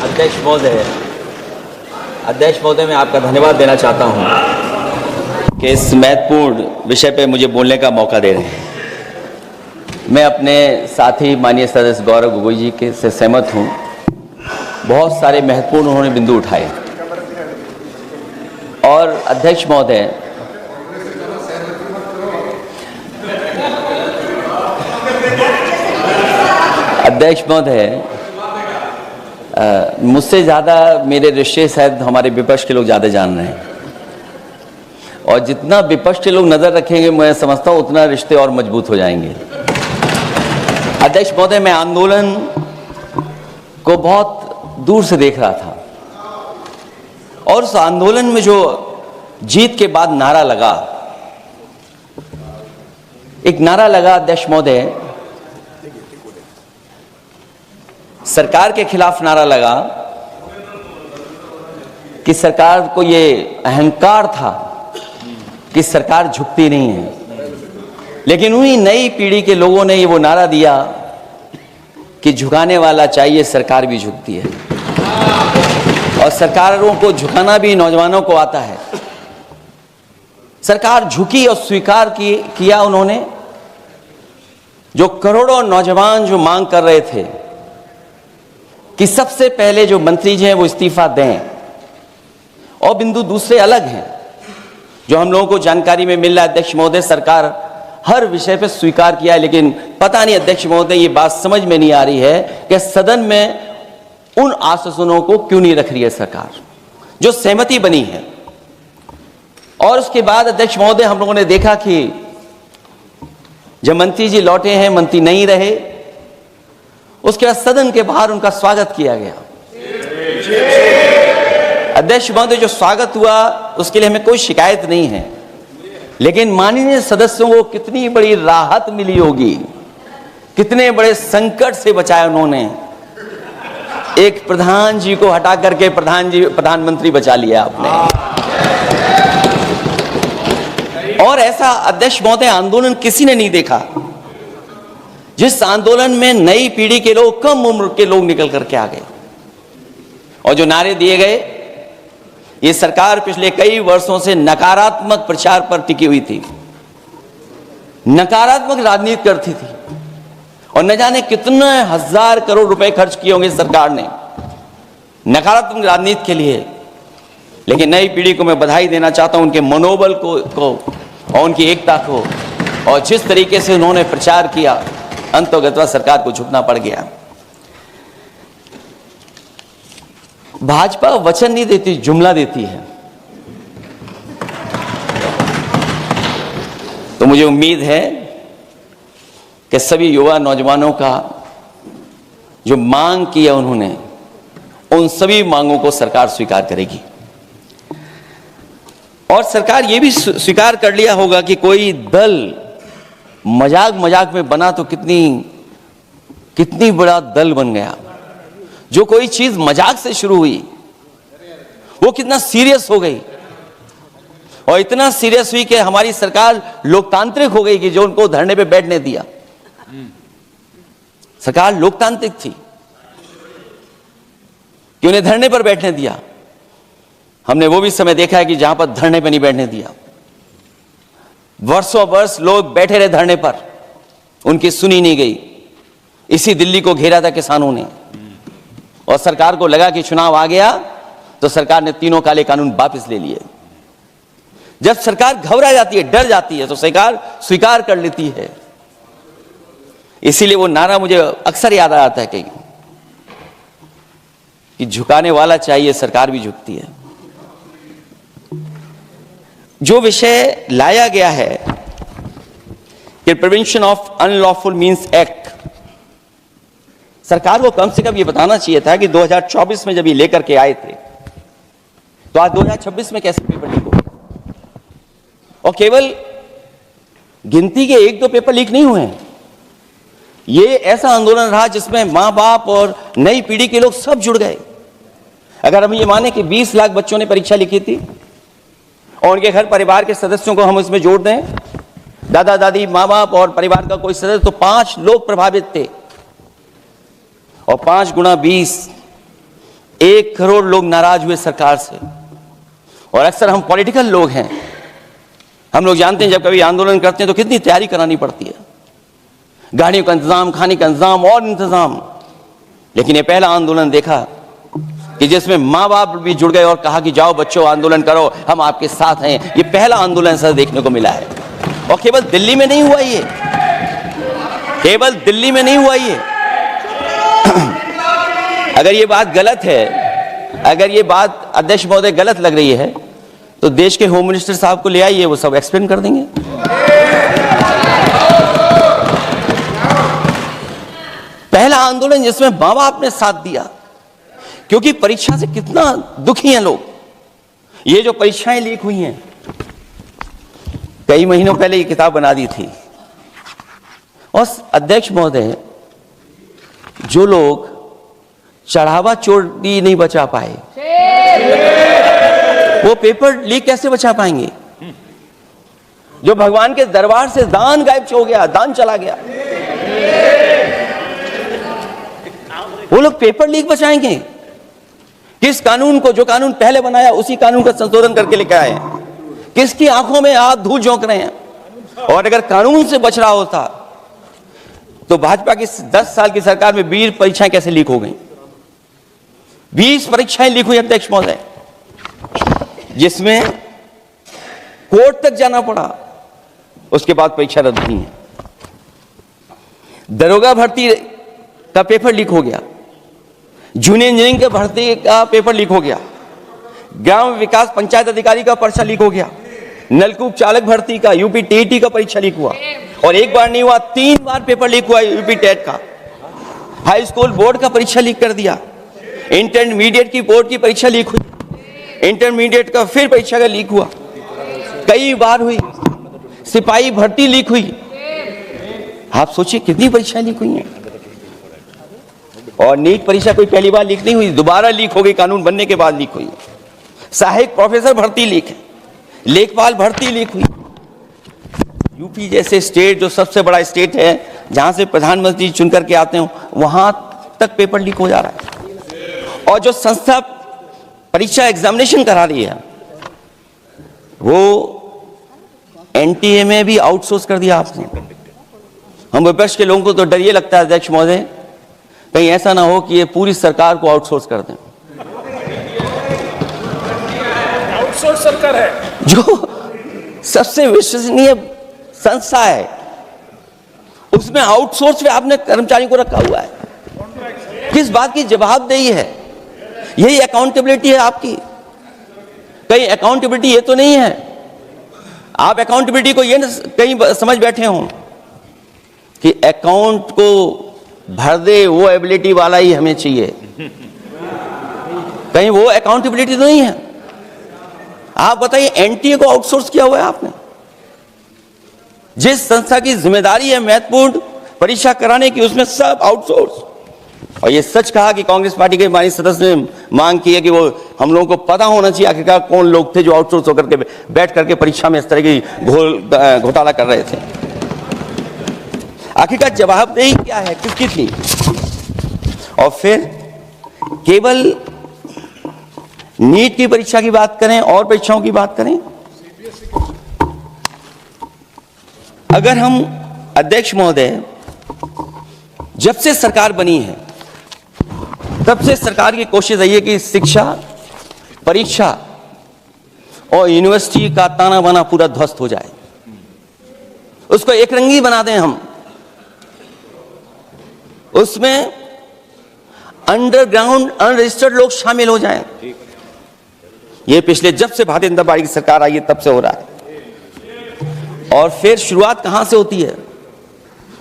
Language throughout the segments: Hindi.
अध्यक्ष महोदय, मैं आपका धन्यवाद देना चाहता हूं कि इस महत्वपूर्ण विषय पे मुझे बोलने का मौका दे रहे हैं। मैं अपने साथी माननीय सदस्य गौरव गोगोई जी के से सहमत हूं। बहुत सारे महत्वपूर्ण उन्होंने बिंदु उठाए और अध्यक्ष महोदय, मुझसे ज़्यादा मेरे रिश्ते शायद हमारे विपक्ष के लोग ज़्यादा जान रहे हैं और जितना विपक्ष के लोग नज़र रखेंगे मैं समझता हूँ उतना रिश्ते और मजबूत हो जाएंगे। अध्यक्ष महोदय, मैं आंदोलन को बहुत दूर से देख रहा था और उस आंदोलन में जो जीत के बाद नारा लगा, एक नारा लगा अध्यक्ष महोदय, सरकार के खिलाफ नारा लगा कि सरकार को ये अहंकार था कि सरकार झुकती नहीं है, लेकिन उन्हीं नई पीढ़ी के लोगों ने ये वो नारा दिया कि झुकाने वाला चाहिए, सरकार भी झुकती है और सरकारों को झुकाना भी नौजवानों को आता है। सरकार झुकी और स्वीकार किया उन्होंने। जो करोड़ों नौजवान जो मांग कर रहे थे कि सबसे पहले जो मंत्री जी हैं वो इस्तीफा दें, और बिंदु दूसरे अलग हैं जो हम लोगों को जानकारी में मिल रहा है। अध्यक्ष महोदय, सरकार हर विषय पे स्वीकार किया है, लेकिन पता नहीं अध्यक्ष महोदय ये बात समझ में नहीं आ रही है कि सदन में उन आश्वासनों को क्यों नहीं रख रही है सरकार, जो सहमति बनी है। और उसके बाद अध्यक्ष महोदय, हम लोगों ने देखा कि जब मंत्री जी लौटे हैं, मंत्री नहीं रहे, उसके बाद सदन के बाहर उनका स्वागत किया गया। अध्यक्ष महोदय, जो स्वागत हुआ उसके लिए हमें कोई शिकायत नहीं है, लेकिन माननीय सदस्यों को कितनी बड़ी राहत मिली होगी, कितने बड़े संकट से बचाया उन्होंने। एक प्रधान जी को हटा करके प्रधानमंत्री बचा लिया आपने। और ऐसा अध्यक्ष महोदय आंदोलन किसी ने नहीं देखा, जिस आंदोलन में नई पीढ़ी के लोग, कम उम्र के लोग निकल करके आ गए और जो नारे दिए गए। ये सरकार पिछले कई वर्षों से नकारात्मक प्रचार पर टिकी हुई थी, नकारात्मक राजनीति करती थी और न जाने कितने हजार करोड़ रुपए खर्च किए होंगे सरकार ने नकारात्मक राजनीति के लिए। लेकिन नई पीढ़ी को मैं बधाई देना चाहता हूं, उनके मनोबल को और उनकी एकता को, और जिस तरीके से उन्होंने प्रचार किया, अंततः सरकार को झुकना पड़ गया। भाजपा वचन नहीं देती, जुमला देती है। तो मुझे उम्मीद है कि सभी युवा नौजवानों का जो मांग की है उन्होंने, उन सभी मांगों को सरकार स्वीकार करेगी। और सरकार ये भी स्वीकार कर लिया होगा कि कोई दल मजाक में बना तो कितनी बड़ा दल बन गया। जो कोई चीज मजाक से शुरू हुई वो कितना सीरियस हो गई, और इतना सीरियस हुई कि हमारी सरकार लोकतांत्रिक हो गई कि जो उनको धरने पे बैठने दिया। सरकार लोकतांत्रिक थी कि उन्हें धरने पर बैठने दिया। हमने वो भी समय देखा है कि जहां पर धरने पर नहीं बैठने दिया, वर्षों वर्ष लोग बैठे रहे धरने पर, उनकी सुनी नहीं गई। इसी दिल्ली को घेरा था किसानों ने, और सरकार को लगा कि चुनाव आ गया तो सरकार ने तीनों काले कानून वापस ले लिए। जब सरकार घबरा जाती है, डर जाती है, तो सरकार स्वीकार कर लेती है। इसीलिए वो नारा मुझे अक्सर याद आता है कि झुकाने वाला चाहिए, सरकार भी झुकती है। जो विषय लाया गया है कि prevention of unlawful means act, सरकार को कम से कम ये बताना चाहिए था कि 2024 में जब ये लेकर के आए थे तो आज 2026 में कैसे पेपर लीक हो, और केवल गिनती के 1-2 पेपर लीक नहीं हुए हैं। ये ऐसा आंदोलन रहा जिसमें मां बाप और नई पीढ़ी के लोग सब जुड़ गए। अगर हम ये माने कि 20 लाख बच्चों ने परीक्षा लिखी थी और उनके घर परिवार के सदस्यों को हम इसमें जोड़ दें, दादा दादी, माँ बाप और परिवार का कोई सदस्य, तो 5 लोग प्रभावित थे। और 5 गुणा 20, 1 करोड़ लोग नाराज हुए सरकार से। और अक्सर हम पॉलिटिकल लोग हैं, हम लोग जानते हैं जब कभी आंदोलन करते हैं तो कितनी तैयारी करानी पड़ती है, गाड़ियों का इंतजाम, खाने का इंतजाम और इंतजाम। लेकिन ये पहला आंदोलन देखा कि जिसमें माँ बाप भी जुड़ गए और कहा कि जाओ बच्चों आंदोलन करो, हम आपके साथ हैं। ये पहला आंदोलन सर देखने को मिला है। और केवल दिल्ली में नहीं हुआ ये, केवल दिल्ली में नहीं हुआ ये। अगर ये बात गलत है, अगर ये बात अध्यक्ष महोदय गलत लग रही है तो देश के होम मिनिस्टर साहब को ले आइए, वो सब एक्सप्लेन कर देंगे। पहला आंदोलन जिसमें माँ बाप ने साथ दिया, क्योंकि परीक्षा से कितना दुखी हैं लोग। ये जो परीक्षाएं लीक हुई हैं, कई महीनों पहले ये किताब बना दी थी। और अध्यक्ष महोदय, जो लोग चढ़ावा चोरी नहीं बचा पाए, वो पेपर लीक कैसे बचा पाएंगे? जो भगवान के दरबार से दान गायब हो गया, दान चला गया, वो लोग पेपर लीक बचाएंगे? किस कानून को, जो कानून पहले बनाया उसी कानून का संशोधन करके लेकर आए? किसकी आंखों में आप धूल झोंक रहे हैं? और अगर कानून से बच रहा होता तो भाजपा की 10 साल की सरकार में 20 परीक्षाएं कैसे लीक हो गई? 20 परीक्षाएं लीक हुई अध्यक्ष महोदय, जिसमें कोर्ट तक जाना पड़ा, उसके बाद परीक्षा रद्द हुई है। दरोगा भर्ती का पेपर लीक हो गया, जूनियर इंजीनियरिंग के भर्ती का पेपर लीक हो गया, ग्राम विकास पंचायत अधिकारी का पर्चा लीक हो गया, नलकूप चालक भर्ती का यूपी टीईटी का परीक्षा लीक हुआ। और एक बार नहीं हुआ, 3 बार पेपर लीक हुआ यूपी टेट का। हाई स्कूल बोर्ड का परीक्षा लीक कर दिया, इंटरमीडिएट की बोर्ड की परीक्षा लीक हुई, इंटरमीडिएट का फिर परीक्षा का लीक हुआ, कई बार हुई। सिपाही भर्ती लीक हुई। आप सोचिए कितनी परीक्षाएं लीक हुई हैं। और नीट परीक्षा कोई पहली बार लीक नहीं हुई, दोबारा लीक हो गई, कानून बनने के बाद लीक हुई। सहायक प्रोफेसर भर्ती लीक है, लेखपाल भर्ती लीक हुई। यूपी जैसे स्टेट, जो सबसे बड़ा स्टेट है, जहां से प्रधानमंत्री चुन करके आते हो, वहां तक पेपर लीक हो जा रहा है। और जो संस्था परीक्षा एग्जामिनेशन करा रही है, वो एनटीए में भी आउटसोर्स कर दिया आपने। हम विपक्ष के लोगों को तो डर ये लगता है अध्यक्ष महोदय, कहीं ऐसा ना हो कि ये पूरी सरकार को आउटसोर्स कर दें। आउटसोर्स सरकार है, जो सबसे विश्वसनीय संस्था है, उसमें आउटसोर्स पे आपने कर्मचारियों को रखा हुआ है। किस बात की जवाबदेही है? यही अकाउंटेबिलिटी है आपकी? कहीं अकाउंटेबिलिटी ये तो नहीं है? आप अकाउंटेबिलिटी को ये न कहीं समझ बैठे हो कि अकाउंट को भर दे वो एबिलिटी वाला ही हमें चाहिए? कहीं वो अकाउंटेबिलिटी तो नहीं है? आप बताइए, एनटीए को आउटसोर्स किया हुआ है आपने। जिस संस्था की जिम्मेदारी है महत्वपूर्ण परीक्षा कराने की, उसमें सब आउटसोर्स। और ये सच कहा कि कांग्रेस पार्टी के माननीय सदस्य ने मांग की है कि वो हम लोगों को पता होना चाहिए आखिरकार कौन लोग थे जो आउटसोर्स होकर के बैठ करके परीक्षा में इस तरह की घोटाला कर रहे थे। आखिरकार जवाबदेही क्या है, किसकी थी? और फिर केवल नीट की परीक्षा की बात करें और परीक्षाओं की बात करें, अगर हम अध्यक्ष महोदय, जब से सरकार बनी है तब से सरकार की कोशिश रही है कि शिक्षा, परीक्षा और यूनिवर्सिटी का ताना बाना पूरा ध्वस्त हो जाए, उसको एक रंगी बना दें हम, उसमें अंडरग्राउंड अनरजिस्टर्ड लोग शामिल हो जाएं। ये पिछले जब से भारतीय जनता पार्टी की सरकार आई है तब से हो रहा है। और फिर शुरुआत कहां से होती है?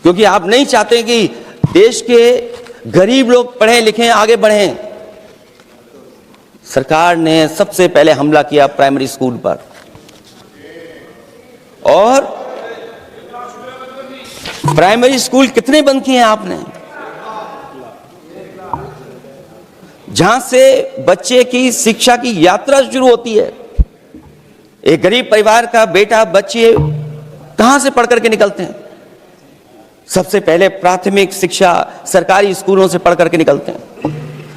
क्योंकि आप नहीं चाहते कि देश के गरीब लोग पढ़ें लिखें आगे बढ़ें। सरकार ने सबसे पहले हमला किया प्राइमरी स्कूल पर, और प्राइमरी स्कूल कितने बंद किए हैं आपने? जहां से बच्चे की शिक्षा की यात्रा शुरू होती है। एक गरीब परिवार का बेटा, बच्चे कहां से पढ़ करके निकलते हैं? सबसे पहले प्राथमिक शिक्षा सरकारी स्कूलों से पढ़ करके निकलते हैं।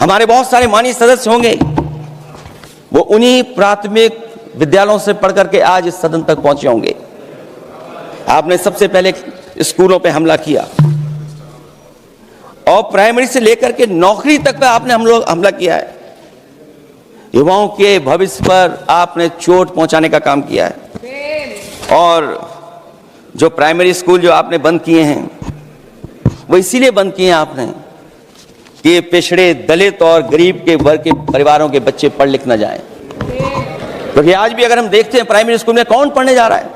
हमारे बहुत सारे माननीय सदस्य होंगे, वो उन्हीं प्राथमिक विद्यालयों से पढ़ करके आज इस सदन तक पहुंचे होंगे। आपने सबसे पहले स्कूलों पे हमला किया और प्राइमरी से लेकर के नौकरी तक पे आपने हमला किया है। युवाओं के भविष्य पर आपने चोट पहुंचाने का काम किया है। और जो प्राइमरी स्कूल जो आपने बंद किए हैं, वो इसीलिए बंद किए हैं आपने कि ये पिछड़े, दलित और गरीब के वर्ग के परिवारों के बच्चे पढ़ लिख न जाएं। क्योंकि आज भी अगर हम देखते हैं प्राइमरी स्कूल में कौन पढ़ने जा रहा है,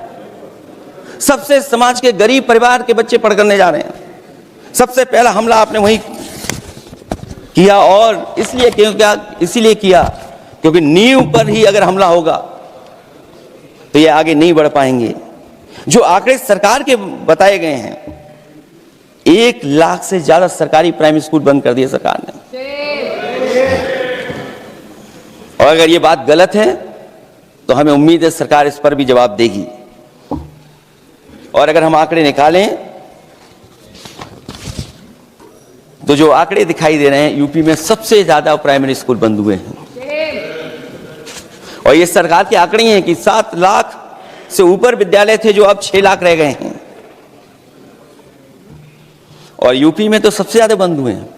सबसे समाज के गरीब परिवार के बच्चे पढ़ करने जा रहे हैं। सबसे पहला हमला आपने वही किया, और इसीलिए किया क्योंकि नींव पर ही अगर हमला होगा तो ये आगे नहीं बढ़ पाएंगे। जो आंकड़े सरकार के बताए गए हैं, 1 लाख से ज्यादा सरकारी प्राइमरी स्कूल बंद कर दिए सरकार ने। और अगर ये बात गलत है तो हमें उम्मीद है सरकार इस पर भी जवाब देगी। और अगर हम आंकड़े निकालें तो जो आंकड़े दिखाई दे रहे हैं, यूपी में सबसे ज्यादा प्राइमरी स्कूल बंद हुए हैं। और ये सरकार के आंकड़े हैं कि 7 लाख से ऊपर विद्यालय थे जो अब 6 लाख रह गए हैं। और यूपी में तो सबसे ज्यादा बंद हुए हैं।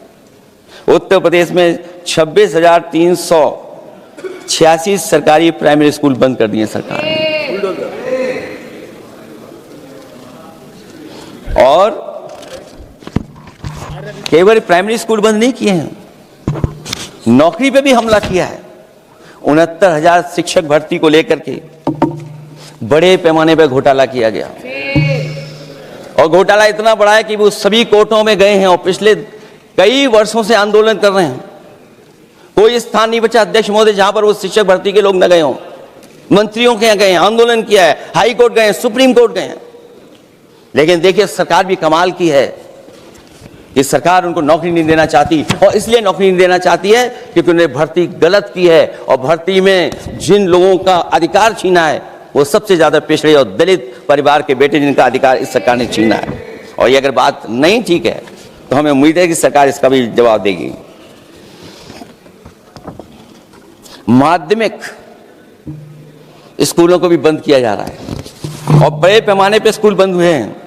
उत्तर प्रदेश में 26,386 सरकारी प्राइमरी स्कूल बंद कर दिए सरकार ने। और केवल प्राइमरी स्कूल बंद नहीं किए हैं, नौकरी पे भी हमला किया है। 69,000 शिक्षक भर्ती को लेकर के बड़े पैमाने पर घोटाला किया गया। और घोटाला इतना बड़ा है कि वो सभी कोर्टों में गए हैं और पिछले कई वर्षों से आंदोलन कर रहे हैं। कोई स्थान नहीं बचा अध्यक्ष महोदय जहां पर वो शिक्षक भर्ती के लोग न गए हों। मंत्रियों के यहाँ गए, आंदोलन किया है, हाई कोर्ट गए, सुप्रीम कोर्ट गए। लेकिन देखिए सरकार भी कमाल की है कि सरकार उनको नौकरी नहीं देना चाहती। और इसलिए नौकरी नहीं देना चाहती है क्योंकि उन्होंने भर्ती गलत की है। और भर्ती में जिन लोगों का अधिकार छीना है वो सबसे ज्यादा पिछड़े और दलित परिवार के बेटे, जिनका अधिकार इस सरकार ने छीना है। और ये अगर बात नहीं ठीक है तो हमें उम्मीद है कि सरकार इसका भी जवाब देगी। माध्यमिक स्कूलों को भी बंद किया जा रहा है और बड़े पैमाने पर स्कूल बंद हुए हैं।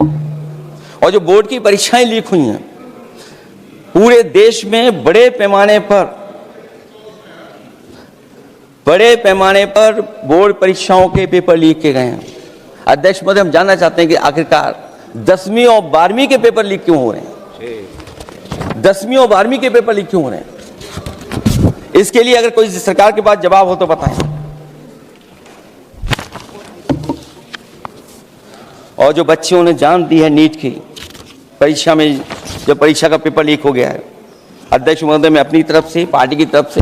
और जो बोर्ड की परीक्षाएं लीक हुई हैं, पूरे देश में बड़े पैमाने पर बोर्ड परीक्षाओं के पेपर लीक किए गए हैं। अध्यक्ष महोदय, हम जानना चाहते हैं कि आखिरकार 10वीं और 12वीं के पेपर लीक क्यों हो रहे हैं? 10वीं और 12वीं के पेपर लीक क्यों हो रहे हैं? इसके लिए अगर कोई सरकार के पास जवाब हो तो बताएं। और जो बच्चों ने जान दी है नीट की परीक्षा में, जब परीक्षा का पेपर लीक हो गया है, अध्यक्ष महोदय, मैं अपनी तरफ से, पार्टी की तरफ से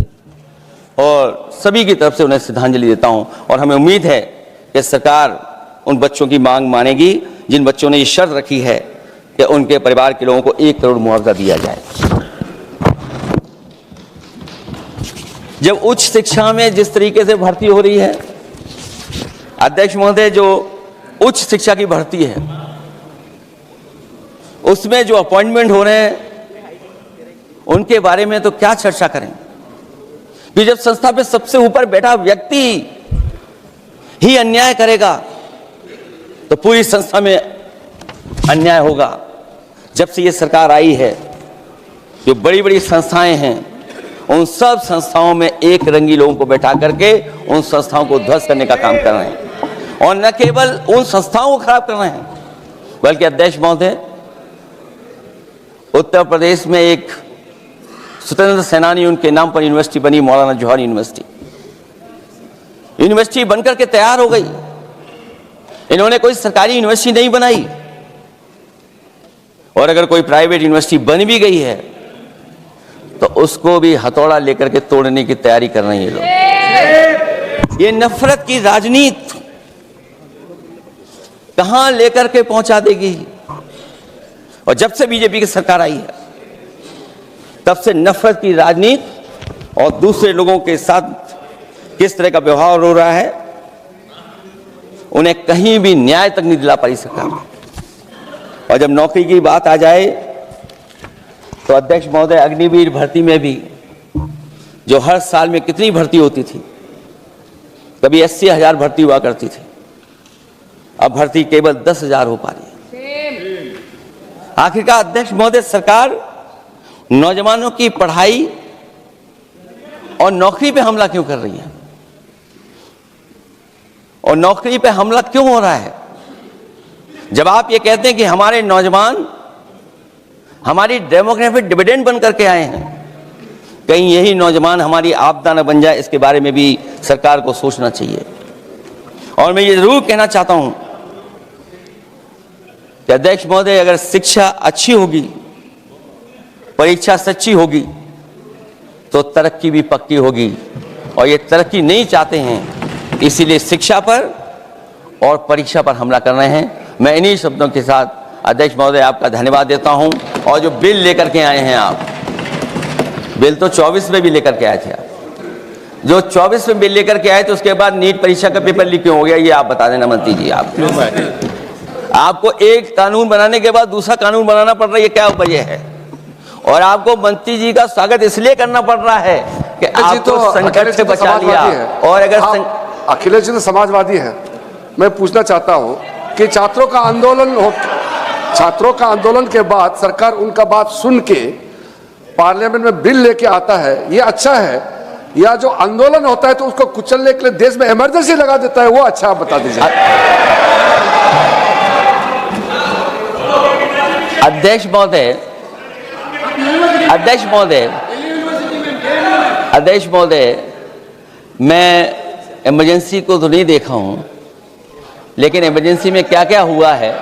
और सभी की तरफ से उन्हें श्रद्धांजलि देता हूं। और हमें उम्मीद है कि सरकार उन बच्चों की मांग मानेगी जिन बच्चों ने ये शर्त रखी है कि उनके परिवार के लोगों को 1 करोड़ मुआवजा दिया जाए। जब उच्च शिक्षा में जिस तरीके से भर्ती हो रही है, अध्यक्ष महोदय, जो उच्च शिक्षा की भर्ती है उसमें जो अपॉइंटमेंट हो रहे हैं उनके बारे में तो क्या चर्चा करें कि जब संस्था पे सबसे ऊपर बैठा व्यक्ति ही अन्याय करेगा तो पूरी संस्था में अन्याय होगा। जब से ये सरकार आई है, जो बड़ी बड़ी संस्थाएं हैं उन सब संस्थाओं में एक रंगी लोगों को बैठा करके उन संस्थाओं को ध्वस्त करने का काम कर रहे हैं। और न केवल उन संस्थाओं को खराब कर रहे हैं, बल्कि अध्यक्ष महोदय, उत्तर प्रदेश में एक स्वतंत्र सेनानी, उनके नाम पर यूनिवर्सिटी बनी, मौलाना जौहर यूनिवर्सिटी बनकर के तैयार हो गई। इन्होंने कोई सरकारी यूनिवर्सिटी नहीं बनाई। और अगर कोई प्राइवेट यूनिवर्सिटी बन भी गई है तो उसको भी हथौड़ा लेकर के तोड़ने की तैयारी कर रहे हैं ये लोग। ये नफरत की राजनीति कहां लेकर के पहुंचा देगी। और जब से बीजेपी की सरकार आई है तब से नफरत की राजनीति और दूसरे लोगों के साथ किस तरह का व्यवहार हो रहा है, उन्हें कहीं भी न्याय तक नहीं दिला पाई सरकार। और जब नौकरी की बात आ जाए तो अध्यक्ष महोदय, अग्निवीर भर्ती में भी जो हर साल में कितनी भर्ती होती थी, कभी 80,000 भर्ती हुआ करती थी, अब भर्ती केवल 10,000 हो पा रही है। आखिरकार अध्यक्ष महोदय, सरकार नौजवानों की पढ़ाई और नौकरी पे हमला क्यों कर रही है? और नौकरी पे हमला क्यों हो रहा है? जब आप ये कहते हैं कि हमारे नौजवान हमारी डेमोग्राफिक डिविडेंड बन करके आए हैं, कहीं यही नौजवान हमारी आपदा न बन जाए, इसके बारे में भी सरकार को सोचना चाहिए। और मैं ये जरूर कहना चाहता हूं कि अध्यक्ष महोदय, अगर शिक्षा अच्छी होगी, परीक्षा सच्ची होगी, तो तरक्की भी पक्की होगी। और ये तरक्की नहीं चाहते हैं, इसीलिए शिक्षा पर और परीक्षा पर हमला कर रहे हैं। मैं इन्हीं शब्दों के साथ अध्यक्ष महोदय आपका धन्यवाद देता हूं। और जो बिल लेकर के आए हैं आप, बिल तो 24 में भी लेकर के आए थे आप, जो 24 में बिल लेकर के आए थे, उसके बाद नीट परीक्षा का पेपर लीक क्यों हो गया, ये आप बता देना मंत्री जी। आपको एक कानून बनाने के बाद दूसरा कानून बनाना पड़ रहा है, ये क्या वजह है? और आपको मंत्री जी का स्वागत इसलिए करना पड़ रहा है कि आपको संकट से बचा लिया। और अगर अखिलेश जी तो समाजवादी है, मैं पूछना चाहता हूं कि छात्रों का आंदोलन के बाद सरकार उनका बात सुन के पार्लियामेंट में बिल लेके आता है, ये अच्छा है? या जो आंदोलन होता है तो उसको कुचलने के लिए देश में इमरजेंसी लगा देता है, वो अच्छा? आप बता दीजिए। अध्यक्ष महोदय, मैं इमरजेंसी को तो नहीं देखा हूं, लेकिन इमरजेंसी में क्या क्या हुआ है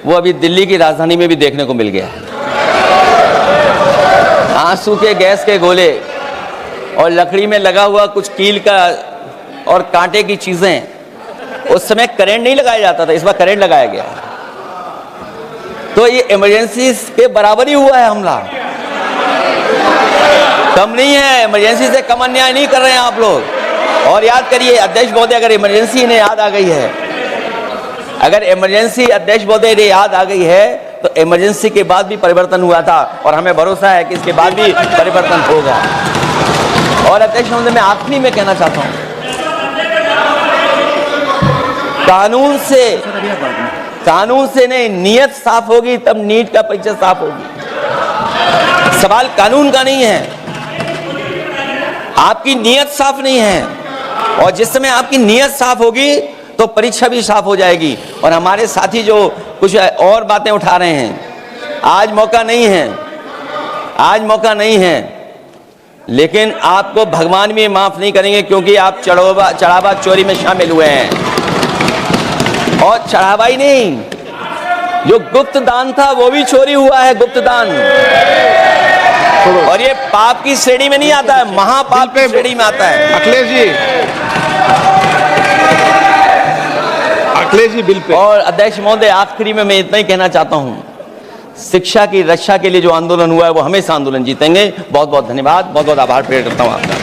वो अभी दिल्ली की राजधानी में भी देखने को मिल गया है। आंसू के गैस के गोले और लकड़ी में लगा हुआ कुछ कील का और कांटे की चीजें, उस समय करंट नहीं लगाया जाता था, इस बार करंट लगाया गया। तो ये इमरजेंसी के बराबर ही हुआ है हमला, कम नहीं है। इमरजेंसी से कम अन्याय नहीं कर रहे हैं आप लोग। और याद करिए अध्यक्ष महोदय, अगर इमरजेंसी इन्हें याद आ गई है, अगर इमरजेंसी अध्यक्ष महोदय इन्हें याद आ गई है, तो इमरजेंसी के बाद भी परिवर्तन हुआ था और हमें भरोसा है कि इसके बाद भी परिवर्तन होगा। और अध्यक्ष महोदय, मैं आखिरी में कहना चाहता हूं, कानून से नहीं, नियत साफ होगी तब नीट का परीक्षा साफ होगी। सवाल कानून का नहीं है, आपकी नियत साफ नहीं है। और जिस समय आपकी नियत साफ होगी तो परीक्षा भी साफ हो जाएगी। और हमारे साथी जो कुछ और बातें उठा रहे हैं, आज मौका नहीं है, लेकिन आपको भगवान भी माफ नहीं करेंगे, क्योंकि आप चढ़ावा चोरी में शामिल हुए हैं। और चढ़ावा ही नहीं, जो गुप्त दान था वो भी चोरी हुआ है, गुप्त दान। और ये पाप की श्रेणी में नहीं आता है, महापाप की श्रेणी में आता है। Akhilesh ji bill pay. और अध्यक्ष महोदय, आखिरी में मैं इतना ही कहना चाहता हूं, शिक्षा की रक्षा के लिए जो आंदोलन हुआ है वो हमेशा आंदोलन जीतेंगे। बहुत बहुत धन्यवाद, बहुत बहुत आभार प्रकट करता हूं आपका।